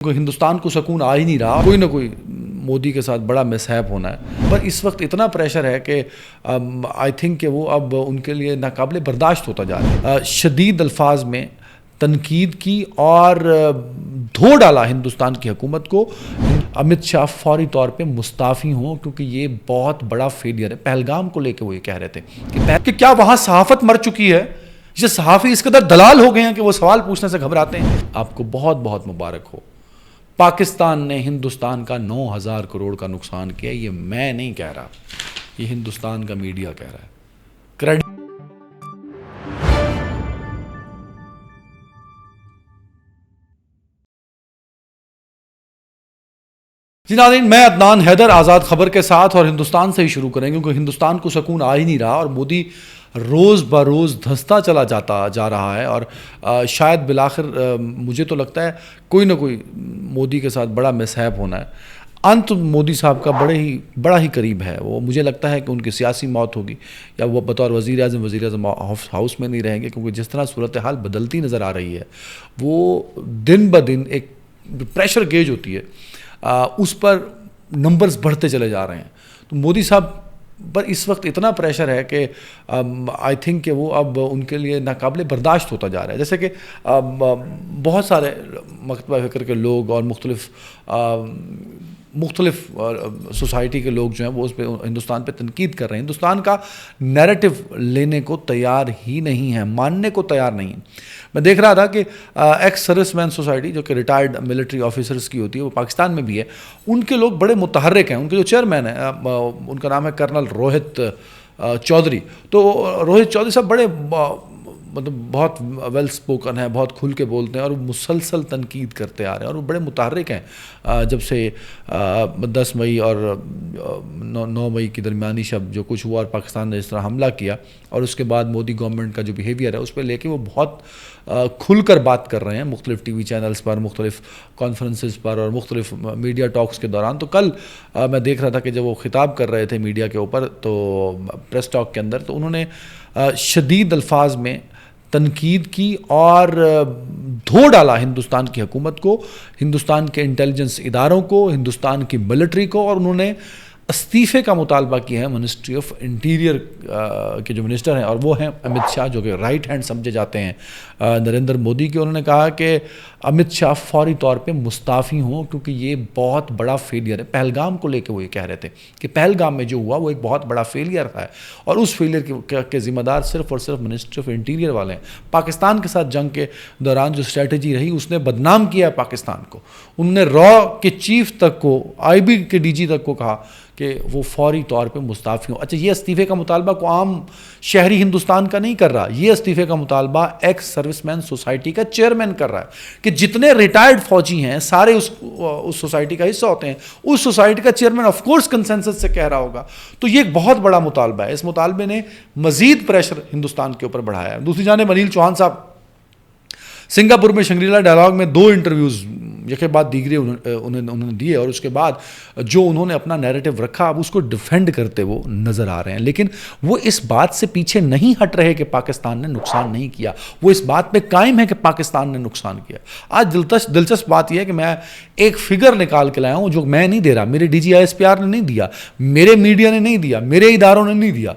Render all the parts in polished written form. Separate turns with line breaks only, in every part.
ہندوستان کو سکون آ ہی نہیں رہا، کوئی نہ کوئی مودی کے ساتھ بڑا مس ہیپ ہونا ہے، پر اس وقت اتنا پریشر ہے کہ آئی تھنک کہ وہ اب ان کے لیے ناقابل برداشت ہوتا جا رہا ہے۔ شدید الفاظ میں تنقید کی اور دھو ڈالا ہندوستان کی حکومت کو۔ امت شاہ فوری طور پہ مستعفی ہوں کیونکہ یہ بہت بڑا فیلئر ہے۔ پہلگام کو لے کے وہ یہ کہہ رہے تھے کہ کیا وہاں صحافت مر چکی ہے؟ یہ صحافی اس قدر دلال ہو گئے ہیں کہ وہ سوال پوچھنے سے گھبراتے ہیں۔ آپ کو بہت بہت مبارک ہو، پاکستان نے ہندوستان کا 9,000 کروڑ کا نقصان کیا۔ یہ میں نہیں کہہ رہا، یہ ہندوستان کا میڈیا کہہ رہا ہے۔ کریڈٹ جی ناظرین، میں عدنان حیدر آزاد خبر کے ساتھ، اور ہندوستان سے ہی شروع کریں کیونکہ ہندوستان کو سکون آ ہی نہیں رہا اور مودی روز بروز دھنستا چلا جا رہا ہے، اور شاید بالآخر مجھے تو لگتا ہے کوئی نہ کوئی مودی کے ساتھ بڑا مس ہیپ ہونا ہے۔ انت مودی صاحب کا بڑا ہی قریب ہے۔ وہ مجھے لگتا ہے کہ ان کی سیاسی موت ہوگی، یا وہ بطور وزیر اعظم ہاؤس میں نہیں رہیں گے، کیونکہ جس طرح صورتحال بدلتی نظر آ رہی ہے وہ دن بدن ایک پریشر گیج ہوتی ہے، اس پر نمبرز بڑھتے چلے جا رہے ہیں۔ تو مودی صاحب پر اس وقت اتنا پریشر ہے کہ آئی تھنک کہ وہ اب ان کے لیے ناقابل برداشت ہوتا جا رہا ہے۔ جیسے کہ بہت سارے مکتبہ فکر کے لوگ اور مختلف سوسائٹی کے لوگ جو ہیں وہ اس پہ ہندوستان پہ تنقید کر رہے ہیں، ہندوستان کا نیریٹو لینے کو تیار ہی نہیں ہے، ماننے کو تیار نہیں۔ میں دیکھ رہا تھا کہ ایکس سروس مین سوسائٹی جو کہ ریٹائرڈ ملٹری آفیسرز کی ہوتی ہے، وہ پاکستان میں بھی ہے، ان کے لوگ بڑے متحرک ہیں۔ ان کے جو چیئرمین ہیں، ان کا نام ہے کرنل روہت چودھری۔ تو روہت چودھری صاحب بڑے مطلب بہت ویل سپوکن ہے، بہت کھل کے بولتے ہیں، اور وہ مسلسل تنقید کرتے آ رہے ہیں، اور وہ بڑے متحرک ہیں۔ جب سے 10 مئی اور 9 مئی کی درمیانی شب جو کچھ ہوا اور پاکستان نے اس طرح حملہ کیا، اور اس کے بعد مودی گورنمنٹ کا جو بیہیویئر ہے اس پہ لے کے وہ بہت کھل کر بات کر رہے ہیں، مختلف ٹی وی چینلز پر، مختلف کانفرنسز پر، اور مختلف میڈیا ٹاکس کے دوران۔ تو کل میں دیکھ رہا تھا کہ جب وہ خطاب کر رہے تھے میڈیا کے اوپر، تو پریس ٹاک کے اندر، تو انہوں نے شدید الفاظ میں تنقید کی اور دھو ڈالا ہندوستان کی حکومت کو، ہندوستان کے انٹیلیجنس اداروں کو، ہندوستان کی ملٹری کو، اور انہوں نے استعفے کا مطالبہ کیا ہے منسٹری آف انٹیریئر کے جو منسٹر ہیں، اور وہ ہیں امت شاہ، جو کہ رائٹ ہینڈ سمجھے جاتے ہیں نریندر مودی کے۔ انہوں نے کہا کہ امت شاہ فوری طور پہ مستعفی ہوں کیونکہ یہ بہت بڑا فیلئر ہے۔ پہلگام کو لے کے وہ یہ کہہ رہے تھے کہ پہلگام میں جو ہوا وہ ایک بہت بڑا فیلئر ہے، اور اس فیلئر کے ذمہ دار صرف اور صرف منسٹری آف انٹیریئر والے ہیں۔ پاکستان کے ساتھ جنگ کے دوران جو اسٹریٹجی رہی، اس نے بدنام کیا ہے پاکستان کو۔ انہوں نے را کے چیف تک کو، آئی بی کے ڈی جی تک کو کہا کہ وہ فوری طور پہ مستعفی ہوں۔ اچھا، یہ استعفے کا مطالبہ کو عام شہری ہندوستان کا نہیں کر رہا، یہ استعفے کا مطالبہ ایکس سروس مین سوسائٹی کا چیئرمین کر رہا ہے کہ جتنے ریٹائرڈ فوجی ہیں سارے اس سوسائٹی کا حصہ ہوتے ہیں۔ اس سوسائٹی کا چیئرمین آف کورس کنسنسس سے کہہ رہا ہوگا۔ تو یہ ایک بہت بڑا مطالبہ ہے۔ اس مطالبے نے مزید پریشر ہندوستان کے اوپر بڑھایا ہے۔ دوسری جانب انیل چوہان صاحب سنگاپور میں شنگری-لا ڈائیلاگ میں 2 انٹرویوز یکے بعد دیگرے انہوں نے دیے، اور اس کے بعد جو انہوں نے اپنا نیریٹو رکھا، اب اس کو ڈیفینڈ کرتے وہ نظر آ رہے ہیں، لیکن وہ اس بات سے پیچھے نہیں ہٹ رہے کہ پاکستان نے نقصان نہیں کیا۔ وہ اس بات پہ قائم ہے کہ پاکستان نے نقصان کیا۔ آج دلچسپ بات یہ ہے کہ میں ایک فگر نکال کے لایا ہوں جو میں نہیں دے رہا، میرے D G I S P R نے نہیں دیا، میرے میڈیا نے نہیں دیا، میرے اداروں نے نہیں دیا۔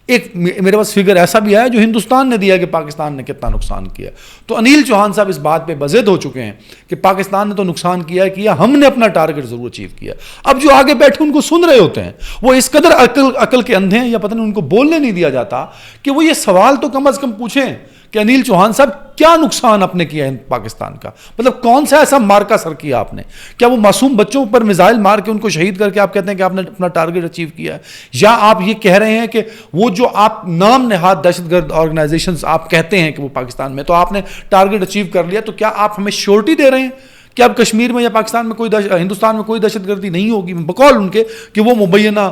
ایک میرے پاس فگر ایسا بھی آیا جو ہندوستان نے دیا کہ پاکستان نے کتنا نقصان کیا۔ تو انیل چوہان صاحب اس بات پہ بضد ہو چکے ہیں کہ پاکستان نے تو نقصان کیا، ہم نے اپنا ٹارگٹ ضرور اچیو کیا۔ اب جو آگے بیٹھے ان کو سن رہے ہوتے ہیں، وہ اس قدر عقل کے اندھے ہیں، یا پتہ نہیں ان کو بولنے نہیں دیا جاتا کہ وہ یہ سوال تو کم از کم پوچھیں کہ انیل چوہان صاحب کیا نقصان آپ نے کیا ہے پاکستان کا؟ مطلب کون سا ایسا مارکا سر کیا آپ نے؟ کیا وہ معصوم بچوں پر میزائل مار کے ان کو شہید کر کے آپ کہتے ہیں کہ آپ نے اپنا ٹارگٹ اچیو کیا ہے؟ یا آپ یہ کہہ رہے ہیں کہ وہ جو آپ نام نہاد دہشت گرد آرگنائزیشنز آپ کہتے ہیں کہ وہ پاکستان میں، تو آپ نے ٹارگٹ اچیو کر لیا، تو کیا آپ ہمیں شیورٹی دے رہے ہیں کہ اب کشمیر میں یا پاکستان میں ہندوستان میں کوئی دہشت گردی نہیں ہوگی، بقول ان کے کہ وہ مبینہ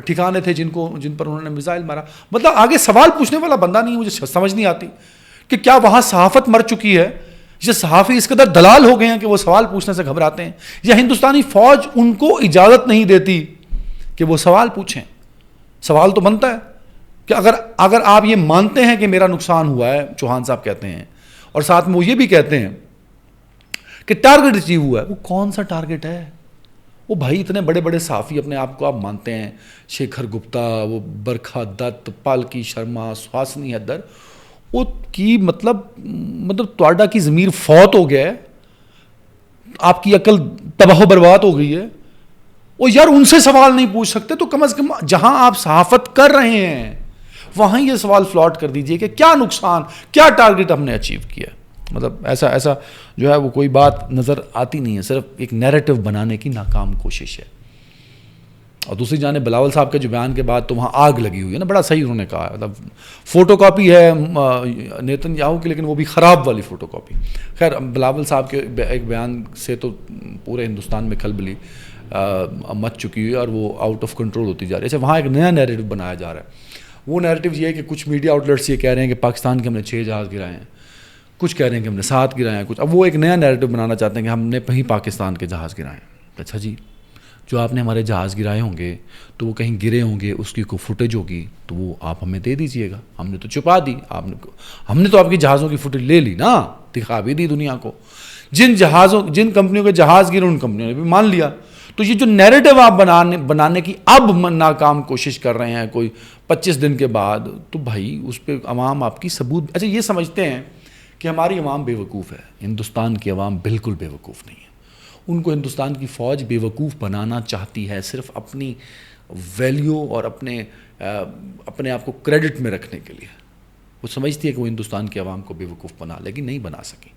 ٹھکانے تھے جن پر انہوں نے میزائل مارا؟ مطلب آگے سوال پوچھنے والا بندہ نہیں، مجھے سمجھ نہیں آتی کہ کیا وہاں صحافت مر چکی ہے؟ یہ صحافی اس قدر دلال ہو گئے ہیں کہ وہ سوال پوچھنے سے گھبراتے ہیں، یا ہندوستانی فوج ان کو اجازت نہیں دیتی کہ وہ سوال پوچھیں؟ سوال تو بنتا ہے کہ اگر آپ یہ مانتے ہیں کہ میرا نقصان ہوا ہے، چوہان صاحب کہتے ہیں، اور ساتھ میں وہ یہ بھی کہتے ہیں کہ ٹارگٹ اچیو ہوا ہے. وہ کون سا ٹارگٹ ہے؟ وہ بھائی اتنے بڑے بڑے صحافی اپنے آپ کو آپ مانتے ہیں, شیکھر گپتا, وہ برکھا دت, پالکی شرما, سہاسنی حیدر, وہ کی مطلب تواڈا کی ضمیر فوت ہو گیا ہے, آپ کی عقل تباہ و برباد ہو گئی ہے. وہ یار ان سے سوال نہیں پوچھ سکتے تو کم از کم جہاں آپ صحافت کر رہے ہیں وہاں یہ سوال فلاٹ کر دیجئے کہ کیا نقصان, کیا ٹارگٹ ہم نے اچیو کیا. مطلب ایسا جو ہے وہ کوئی بات نظر آتی نہیں ہے, صرف ایک نیریٹو بنانے کی ناکام کوشش ہے. اور دوسری جانب بلاول صاحب کے جو بیان کے بعد تو وہاں آگ لگی ہوئی ہے نا, بڑا صحیح انہوں نے کہا, مطلب فوٹو کاپی ہے نیتن یاہو کی, لیکن وہ بھی خراب والی فوٹو کاپی. خیر بلاول صاحب کے ایک بیان سے تو پورے ہندوستان میں کھلبلی مچ چکی ہوئی ہے اور وہ آؤٹ آف کنٹرول ہوتی جا رہی ہے. اچھا, وہاں ایک نیا نیریٹو بنایا جا رہا ہے. وہ نیریٹو یہ ہے کہ کچھ میڈیا آؤٹ لیٹس یہ کہہ رہے ہیں کہ پاکستان کے ہم نے 6 جہاز گرائے ہیں, کچھ کہہ رہے ہیں کہ ہم نے 7 گرائے ہیں, کچھ اب وہ ایک نیا نیریٹو بنانا چاہتے ہیں کہ ہم نے کہیں پاکستان کے جہاز گرائے ہیں. اچھا جی, جو آپ نے ہمارے جہاز گرائے ہوں گے تو وہ کہیں گرے ہوں گے, اس کی کوئی فوٹیج ہوگی تو وہ آپ ہمیں دے دیجئے گا. ہم نے تو چھپا دی, ہم نے تو آپ کی جہازوں کی فوٹیج لے لی نا, دکھا بھی دی دنیا کو. جن کمپنیوں کے جہاز گرے ان کمپنیوں نے بھی مان لیا. تو یہ جو نیریٹو آپ بنانے کی اب ناکام کوشش کر رہے ہیں کوئی 25 دن کے بعد, تو بھائی اس پہ عوام آپ کی ثبوت. اچھا, یہ سمجھتے ہیں کہ ہماری عوام بے وقوف ہے. ہندوستان کی عوام بالکل بے وقوف نہیں ہے. ان کو ہندوستان کی فوج بے وقوف بنانا چاہتی ہے صرف اپنی ویلیو اور اپنے آپ کو کریڈٹ میں رکھنے کے لیے. وہ سمجھتی ہے کہ وہ ہندوستان کی عوام کو بے وقوف بنا لے گی, نہیں بنا سکی.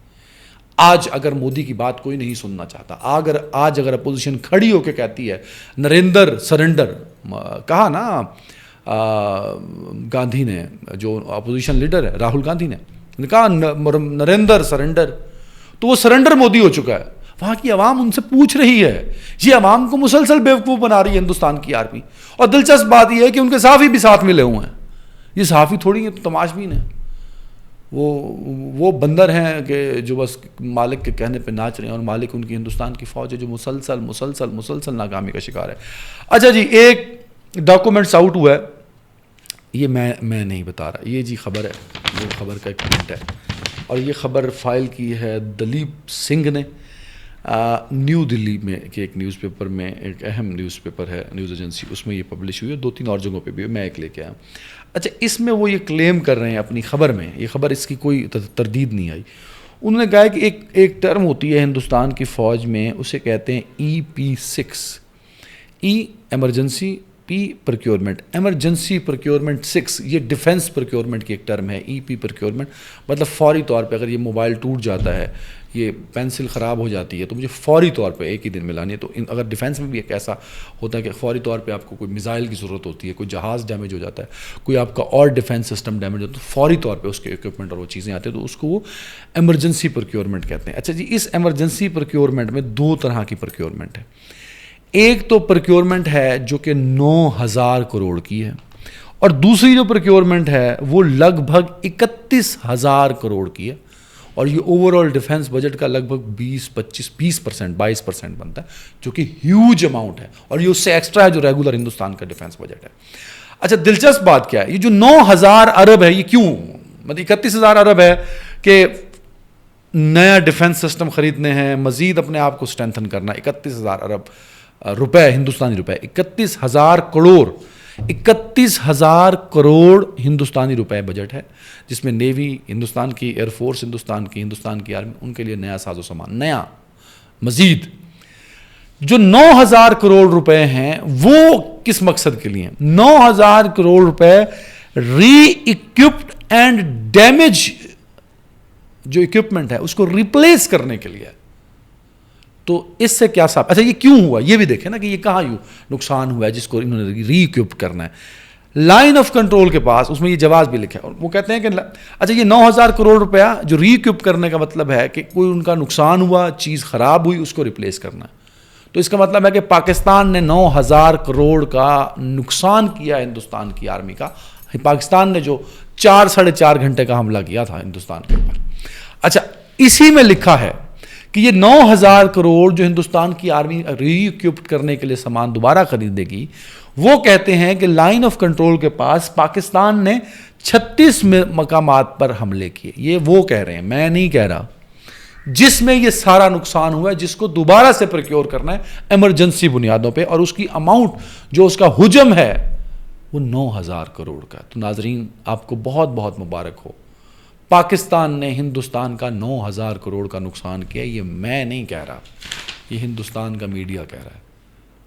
آج اگر مودی کی بات کوئی نہیں سننا چاہتا, آج اگر اپوزیشن کھڑی ہو کے کہتی ہے نریندر سرنڈر, کہا نا گاندھی نے, جو اپوزیشن لیڈر ہے راہل گاندھی نے کہا نریندر سرنڈر, تو وہ سرنڈر مودی ہو چکا ہے. وہاں کی عوام ان سے پوچھ رہی ہے, یہ عوام کو مسلسل بیوقوف بنا رہی ہے ہندوستان کی آرمی. اور دلچسپ بات یہ ہے کہ ان کے صحافی بھی ساتھ ملے ہوئے ہیں. یہ صحافی تھوڑی ہیں, تو تماشبین ہیں, وہ بندر ہیں کہ جو بس مالک کے کہنے پہ ناچ رہے ہیں, اور مالک ان کی ہندوستان کی فوج ہے جو مسلسل ناکامی کا شکار ہے. اچھا جی, ایک ڈاکومنٹس آؤٹ ہوا ہے, یہ میں نہیں بتا رہا, یہ جی خبر ہے, وہ خبر کا ایک پرنٹ ہے, اور یہ خبر فائل کی ہے دلیپ سنگھ نے نیو دلی میں کہ ایک نیوز پیپر میں, ایک اہم نیوز پیپر ہے, نیوز ایجنسی, اس میں یہ پبلش ہوئی ہے. 2-3 اور جگہوں پہ بھی میں ایک لے کے آیا. اچھا, اس میں وہ یہ کلیم کر رہے ہیں اپنی خبر میں, یہ خبر اس کی کوئی تردید نہیں آئی. انہوں نے کہا کہ ایک ٹرم ہوتی ہے ہندوستان کی فوج میں, اسے کہتے ہیں EP6, ایمرجنسی, پی پروکیورمنٹ, ایمرجنسی پروکیورمنٹ 6. یہ ڈیفنس پروکیورمنٹ کی ایک ٹرم ہے. EP پروکیورمنٹ مطلب فوری طور پہ اگر یہ موبائل ٹوٹ جاتا ہے, یہ پینسل خراب ہو جاتی ہے, تو مجھے فوری طور پہ ایک ہی دن میں لانی ہے. تو اگر ڈیفنس میں بھی ایک ایسا ہوتا ہے کہ فوری طور پہ آپ کو کوئی میزائل کی ضرورت ہوتی ہے, کوئی جہاز ڈیمیج ہو جاتا ہے, کوئی آپ کا اور ڈیفنس سسٹم ڈیمیج ہوتا ہے, تو فوری طور پہ اس کے اکوپمنٹ اور وہ چیزیں آتی ہیں, تو اس کو وہ ایمرجنسی پروکیورمنٹ کہتے ہیں. اچھا جی, اس ایمرجنسی پروکیورمنٹ میں 2 طرح کی پروکیورمنٹ ہے. ایک تو پروکیورمنٹ ہے جو کہ 9,000 کروڑ کی ہے, اور دوسری جو پروکیورمنٹ ہے وہ لگ بھگ 31,000 کروڑ کی ہے, اور یہ اوور آل ڈیفنس بجٹ کا لگ بھگ 22% بنتا ہے, جو کہ ہیوج اماؤنٹ ہے, اور یہ اس سے ایکسٹرا ہے جو ریگولر ہندوستان کا ڈیفنس بجٹ ہے. اچھا, دلچسپ بات کیا ہے, یہ جو 9,000 ارب ہے, یہ کیوں, مطلب 31,000 ارب ہے کہ نیا ڈیفنس سسٹم خریدنے ہیں, مزید اپنے آپ کو اسٹرینتھن کرنا. 31,000 ارب روپے, ہندوستانی روپے, 31,000 کروڑ, 31,000 کروڑ ہندوستانی روپے بجٹ ہے, جس میں نیوی ہندوستان کی, ایئر فورس ہندوستان کی آرمی, ان کے لیے نیا ساز و سامان, نیا مزید. جو 9,000 کروڑ روپے ہیں وہ کس مقصد کے لیے ہیں؟ 9,000 کروڑ روپے ری ایکوپڈ اینڈ ڈیمیج جو اکوپمنٹ ہے اس کو ریپلیس کرنے کے لیے. تو اس سے کیا صاحب, اچھا یہ کیوں ہوا یہ بھی دیکھیں نا کہ یہ کہاں نقصان ہوا ہے جس کو انہوں نے ری ایکوپ کرنا ہے. لائن آف کنٹرول کے پاس, اس میں یہ جواز بھی لکھا ہے, اور وہ کہتے ہیں کہ اچھا یہ 9,000 کروڑ روپیہ جو ری ایکوپ کرنے کا مطلب ہے کہ کوئی ان کا نقصان ہوا, چیز خراب ہوئی, اس کو ریپلیس کرنا ہے. تو اس کا مطلب ہے کہ پاکستان نے 9,000 کروڑ کا نقصان کیا ہندوستان کی آرمی کا. پاکستان نے جو 4-4.5 گھنٹے کا حملہ کیا تھا ہندوستان کے اوپر. اچھا, اسی میں لکھا ہے کہ یہ 9,000 کروڑ جو ہندوستان کی آرمی ری ایکوپڈ کرنے کے لیے سامان دوبارہ خریدے گی, وہ کہتے ہیں کہ لائن آف کنٹرول کے پاس پاکستان نے 36 مقامات پر حملے کیے. یہ وہ کہہ رہے ہیں, میں نہیں کہہ رہا, جس میں یہ سارا نقصان ہوا ہے، جس کو دوبارہ سے پروکیور کرنا ہے ایمرجنسی بنیادوں پہ، اور اس کی اماؤنٹ جو اس کا حجم ہے وہ 9,000 کروڑ کا ہے۔ تو ناظرین آپ کو بہت بہت مبارک ہو، پاکستان نے ہندوستان کا 9,000 کروڑ کا نقصان کیا۔ یہ میں نہیں کہہ رہا، یہ ہندوستان کا میڈیا کہہ رہا ہے،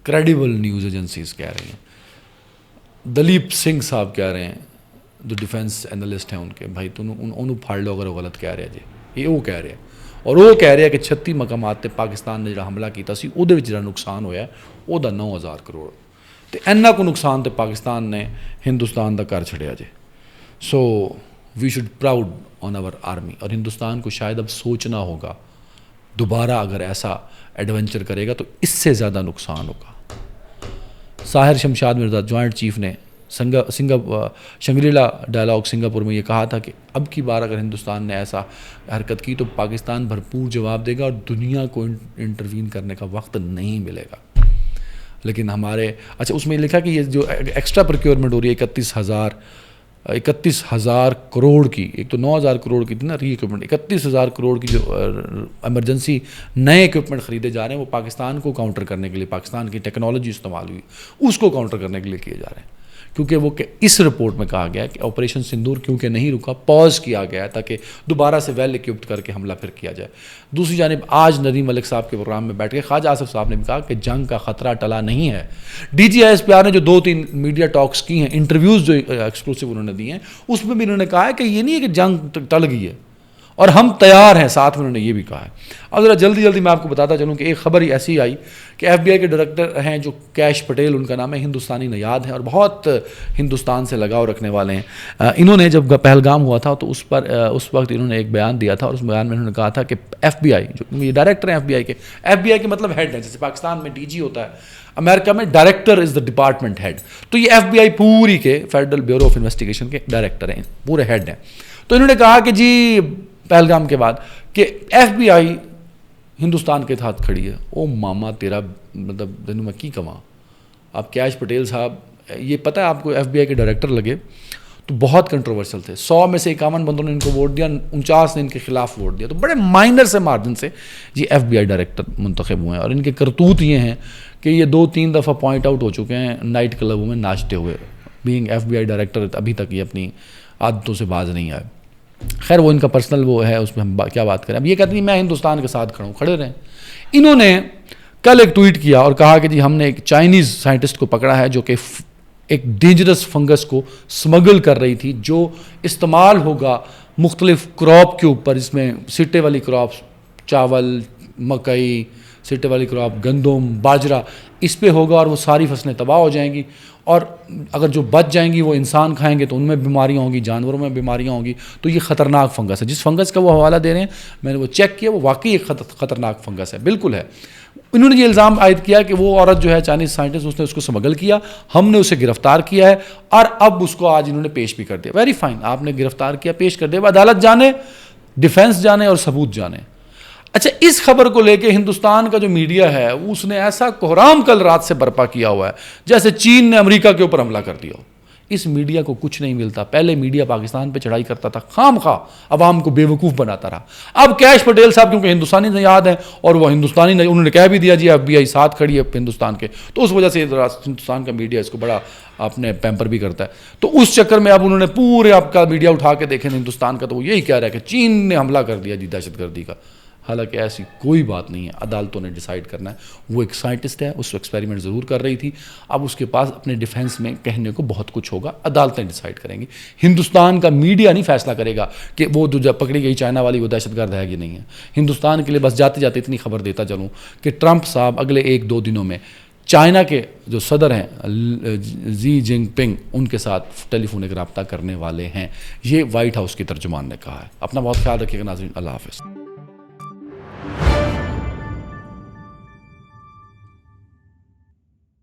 کریڈیبل نیوز ایجنسیز کہہ رہی ہیں، دلیپ سنگھ صاحب کہہ رہے ہیں جو ڈیفینس انالسٹ ہیں ان کے، بھائی انہوں پھاڑ لو اگر وہ غلط کہہ رہے جی، یہ وہ کہہ رہے ہیں، اور وہ کہہ رہے ہیں کہ 36 مقامات تے پاکستان نے جڑا حملہ کیتا سی وہ جڑا نقصان ہویا ہے وہ دا 9,000 کروڑ، تو اینا کو نقصان تے پاکستان نے ہندوستان دا کر چھڑیا جے۔ So we should proud on our army, اور ہندوستان کو شاید اب سوچنا ہوگا دوبارہ اگر ایسا ایڈونچر کرے گا تو اس سے زیادہ نقصان ہوگا۔ ساحر شمشاد مرزا جوائنٹ چیف نے شنگریلا ڈائلاگ سنگاپور میں یہ کہا تھا کہ اب کی بار اگر ہندوستان نے ایسا حرکت کی تو پاکستان بھرپور جواب دے گا اور دنیا کو انٹروین کرنے کا وقت نہیں ملے گا۔ لیکن ہمارے اس میں لکھا کہ یہ جو ایکسٹرا پروکیورمنٹ ہو رہی ہے 31,000 کروڑ کی، ایک تو 9,000 کروڑ کی تھی نا ری اکوپمنٹ، 31,000 کروڑ کی جو ایمرجنسی نئے اکوپمنٹ خریدے جا رہے ہیں وہ پاکستان کو کاؤنٹر کرنے کے لیے، پاکستان کی ٹیکنالوجی استعمال ہوئی اس کو کاؤنٹر کرنے کے لیے کیے جا رہے ہیں، کیونکہ وہ اس رپورٹ میں کہا گیا ہے کہ آپریشن سندور کیونکہ نہیں رکا، پاز کیا گیا ہے تاکہ دوبارہ سے ویل اکوپڈ کر کے حملہ پھر کیا جائے۔ دوسری جانب آج ندیم ملک صاحب کے پروگرام میں بیٹھ کے خواجہ آصف صاحب نے بھی کہا کہ جنگ کا خطرہ ٹلا نہیں ہے۔ D G I S P R نے جو 2-3 میڈیا ٹاکس کی ہیں، انٹرویوز جو ایکسکلوسیو انہوں نے دی ہیں، اس میں بھی انہوں نے کہا ہے کہ یہ نہیں ہے کہ جنگ ٹل گئی ہے اور ہم تیار ہیں، ساتھ میں انہوں نے یہ بھی کہا ہے۔ اب ذرا جلدی میں آپ کو بتاتا چلوں کہ ایک خبر ہی ایسی آئی کہ ایف بی آئی کے ڈائریکٹر ہیں جو کیش پٹیل ان کا نام ہے، ہندوستانی نیاد ہیں اور بہت ہندوستان سے لگاؤ رکھنے والے ہیں۔ انہوں نے جب پہلگام ہوا تھا تو اس وقت انہوں نے ایک بیان دیا تھا، اور اس بیان میں انہوں نے کہا تھا کہ ایف بی آئی جو یہ ڈائریکٹر ہیں ایف بی آئی کے مطلب ہیڈ ہے، جیسے پاکستان میں ڈی جی ہوتا ہے، امریکہ میں director is the department head, تو یہ ایف بی آئی پوری کے فیڈرل بیورو آف انویسٹیگیشن کے ڈائریکٹر ہیں، پورے ہیڈ ہیں۔ تو انہوں نے کہا کہ جی پہلگام کے بعد کہ ایف بی آئی ہندوستان کے ساتھ کھڑی ہے۔ او ماما تیرا مطلب دنوں میں کی کماں، آپ کیش پٹیل صاحب یہ پتہ ہے آپ کو ایف بی آئی کے ڈائریکٹر لگے تو بہت کنٹروورشل تھے، 100 میں سے 51 بندوں نے ان کو ووٹ دیا، 49 نے ان کے خلاف ووٹ دیا، تو بڑے مائنر سے مارجن سے یہ ایف بی آئی ڈائریکٹر منتخب ہوئے ہیں، اور ان کے کرتوت یہ ہیں کہ یہ 2-3 دفعہ پوائنٹ آؤٹ ہو چکے ہیں نائٹ کلبوں میں ناچتے ہوئے، بینگ ایف بی آئی ڈائریکٹر ابھی تک یہ اپنی عادتوں سے باز نہیں آئے۔ خیر وہ ان کا پرسنل وہ ہے، اس میں ہم کیا بات کریں۔ اب یہ کہتے ہیں میں ہندوستان کے ساتھ کھڑا ہوں، کھڑے رہیں۔ انہوں نے کل ایک ٹویٹ کیا اور کہا کہ جی ہم نے ایک چائنیز سائنٹسٹ کو پکڑا ہے جو کہ ایک ڈینجرس فنگس کو سمگل کر رہی تھی جو استعمال ہوگا مختلف کراپ کے اوپر، اس میں سٹے والی کراپس چاول، مکئی، سٹے والی کراپ گندم، باجرہ، اس پہ ہوگا اور وہ ساری فصلیں تباہ ہو جائیں گی، اور اگر جو بچ جائیں گی وہ انسان کھائیں گے تو ان میں بیماریاں ہوں گی، جانوروں میں بیماریاں ہوں گی۔ تو یہ خطرناک فنگس ہے، جس فنگس کا وہ حوالہ دے رہے ہیں میں نے وہ چیک کیا، وہ واقعی ایک خطرناک فنگس ہے، بالکل ہے۔ انہوں نے یہ الزام عائد کیا کہ وہ عورت جو ہے چائنیز سائنٹسٹ، اس نے اس کو سمگل کیا، ہم نے اسے گرفتار کیا ہے اور اب اس کو آج انہوں نے پیش بھی کر دیا۔ ویری فائن، آپ نے گرفتار کیا، پیش کر دیا، عدالت جانے، ڈیفینس جانے اور ثبوت جانے۔ اچھا اس خبر کو لے کے ہندوستان کا جو میڈیا ہے اس نے ایسا کوہرام کل رات سے برپا کیا ہوا ہے جیسے چین نے امریکہ کے اوپر حملہ کر دیا ہو۔ اس میڈیا کو کچھ نہیں ملتا، پہلے میڈیا پاکستان پہ چڑھائی کرتا تھا، خام خواہ عوام کو بے وقوف بناتا رہا۔ اب کیش پٹیل صاحب کیونکہ ہندوستانی نیاد ہیں اور وہ ہندوستانی انہوں نے کہہ بھی دیا جی ایف بی آئی ساتھ کھڑی ہے ہندوستان کے، تو اس وجہ سے ہندوستان کا میڈیا اس کو بڑا اپنے پیمپر بھی کرتا ہے۔ تو اس چکر میں اب انہوں نے پورے آپ کا میڈیا اٹھا کے دیکھیں ہندوستان کا، تو وہ یہی کہہ رہا ہے کہ چین نے حملہ کر دیا جی دہشت گردی کا، حالانکہ ایسی کوئی بات نہیں ہے، عدالتوں نے ڈیسائیڈ کرنا ہے۔ وہ ایک سائنٹسٹ ہے، اس ایکسپیریمنٹ ضرور کر رہی تھی، اب اس کے پاس اپنے ڈیفینس میں کہنے کو بہت کچھ ہوگا، عدالتیں ڈیسائیڈ کریں گی۔ ہندوستان کا میڈیا نہیں فیصلہ کرے گا کہ وہ جو پکڑی گئی چائنا والی وہ دہشت گرد ہے کہ نہیں ہے۔ ہندوستان کے لیے بس جاتے جاتے اتنی خبر دیتا چلوں کہ ٹرمپ صاحب اگلے 1-2 دنوں میں چائنا کے جو صدر ہیں زی جنگ پنگ ان کے ساتھ ٹیلی فونک رابطہ کرنے والے ہیں، یہ وائٹ ہاؤس کی ترجمان نے کہا ہے۔ اپنا بہت خیال رکھیے گا ناظرین، اللہ حافظ۔